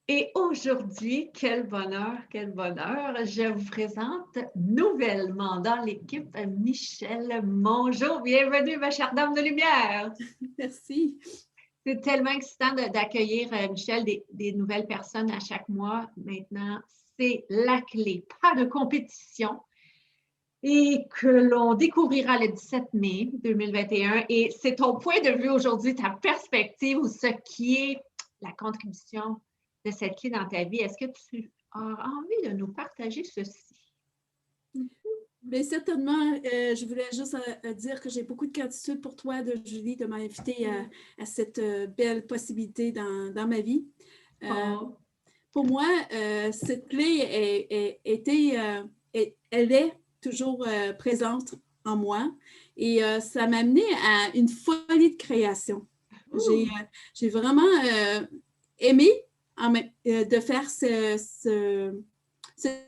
Et aujourd'hui, quel bonheur, je vous présente nouvellement dans l'équipe Michèle Mongeau. Bienvenue, ma chère dame de lumière. Merci. C'est tellement excitant d'accueillir, Michèle, des nouvelles personnes à chaque mois. Maintenant, c'est la clé. Pas de compétition. Et que l'on découvrira le 17 mai 2021. Et c'est ton point de vue aujourd'hui, ta perspective ou ce qui est la contribution de cette clé dans ta vie. Est-ce que tu as envie de nous partager ceci? Bien, certainement, je voulais juste dire que j'ai beaucoup de gratitude pour toi, Julie, de m'inviter à cette belle possibilité dans ma vie. Oh. Pour moi, cette clé elle est toujours présente en moi et ça m'a amené à une folie de création. J'ai vraiment aimé de faire ce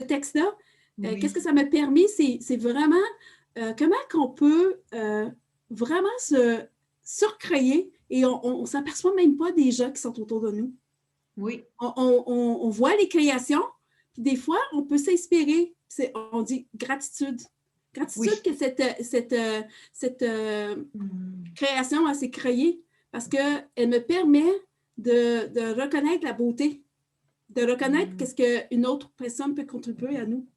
texte-là. Oui. Qu'est-ce que ça m'a permis? C'est vraiment comment qu'on peut vraiment se surcréer et on ne s'aperçoit même pas des gens qui sont autour de nous. Oui. On voit les créations, puis des fois, on peut s'inspirer. On dit gratitude. Gratitude Oui. que cette création s'est créée parce qu'elle me permet de reconnaître la beauté, de reconnaître qu'est-ce qu'une autre personne peut contribuer à nous.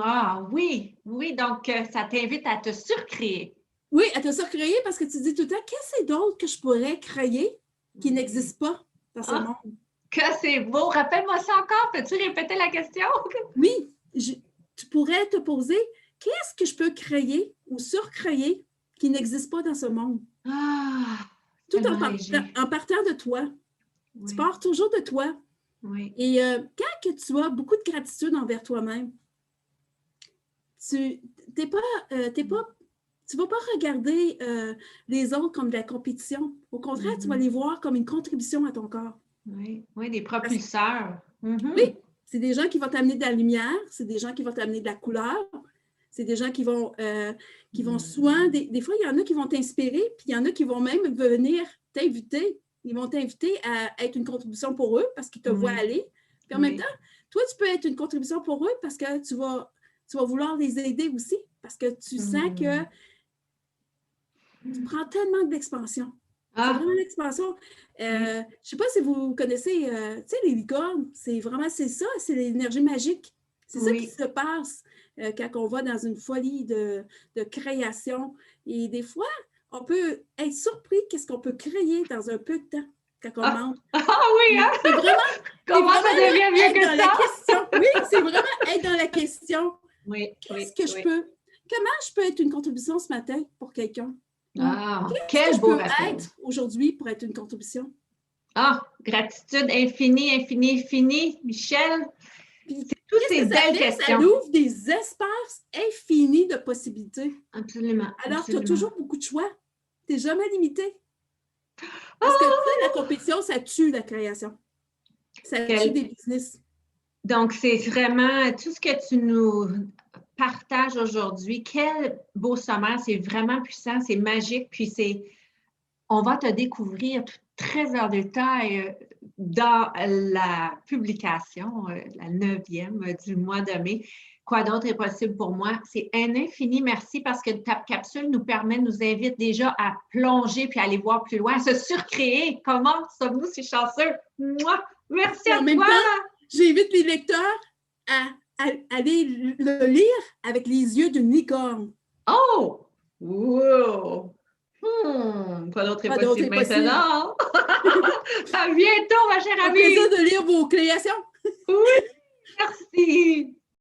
Ah oui, oui, donc ça t'invite à te surcréer. Oui, à te surcréer parce que tu dis tout le temps, qu'est-ce que d'autre que je pourrais créer qui n'existe pas dans ce monde? Que c'est beau! Rappelle-moi ça encore. Peux-tu répéter la question? Oui, tu pourrais te poser, qu'est-ce que je peux créer ou surcréer qui n'existe pas dans ce monde? Ah, Tout tellement léger. en partant de toi. Oui. Tu pars toujours de toi. Oui. Et quand que tu as beaucoup de gratitude envers toi-même, tu ne vas pas regarder les autres comme de la compétition. Au contraire, tu vas les voir comme une contribution à ton corps. Oui, oui, des propulseurs. Oui, c'est des gens qui vont t'amener de la lumière, c'est des gens qui vont t'amener de la couleur, c'est des gens qui vont souvent, des fois, il y en a qui vont t'inspirer, puis il y en a qui vont même venir t'inviter. Ils vont t'inviter à être une contribution pour eux parce qu'ils te voient aller. Puis en même temps, toi, tu peux être une contribution pour eux parce que tu vas vouloir les aider aussi, parce que tu sens que tu prends tellement d'expansion. C'est vraiment l'expansion. Je ne sais pas si vous connaissez, tu sais, les licornes, c'est ça, c'est l'énergie magique. C'est ça qui se passe quand on va dans une folie de création. Et des fois, on peut être surpris qu'est-ce qu'on peut créer dans un peu de temps quand on mange. Ah oui, hein? C'est vraiment, comment ça devient mieux que ça? La question. Oui, c'est vraiment être dans la question. Oui. Qu'est-ce que je peux? Comment je peux être une contribution ce matin pour quelqu'un? Ah, qu'est-ce que je peux être aujourd'hui pour être une contribution? Ah, gratitude infinie, infinie, infinie, Michèle. C'est toutes ces belles questions. Ça ouvre des espaces infinis de possibilités. Absolument. Alors, tu as toujours beaucoup de choix. Tu n'es jamais limité. Parce que la compétition, ça tue la création. Ça tue des business. Donc, c'est vraiment tout ce que tu nous partages aujourd'hui. Quel beau sommaire. C'est vraiment puissant, c'est magique. Puis, on va te découvrir très en détail dans la publication, la 9e du mois de mai. Quoi d'autre est possible pour moi? C'est un infini merci parce que ta capsule nous invite déjà à plonger puis à aller voir plus loin, à se surcréer. Comment sommes-nous si chanceux? Moi, merci à toi! Même temps, j'invite les lecteurs à aller le lire avec les yeux d'une licorne. Oh! Wow! Quoi d'autre est possible maintenant? À bientôt, ma chère amie! Un plaisir de lire vos créations. Oui, merci!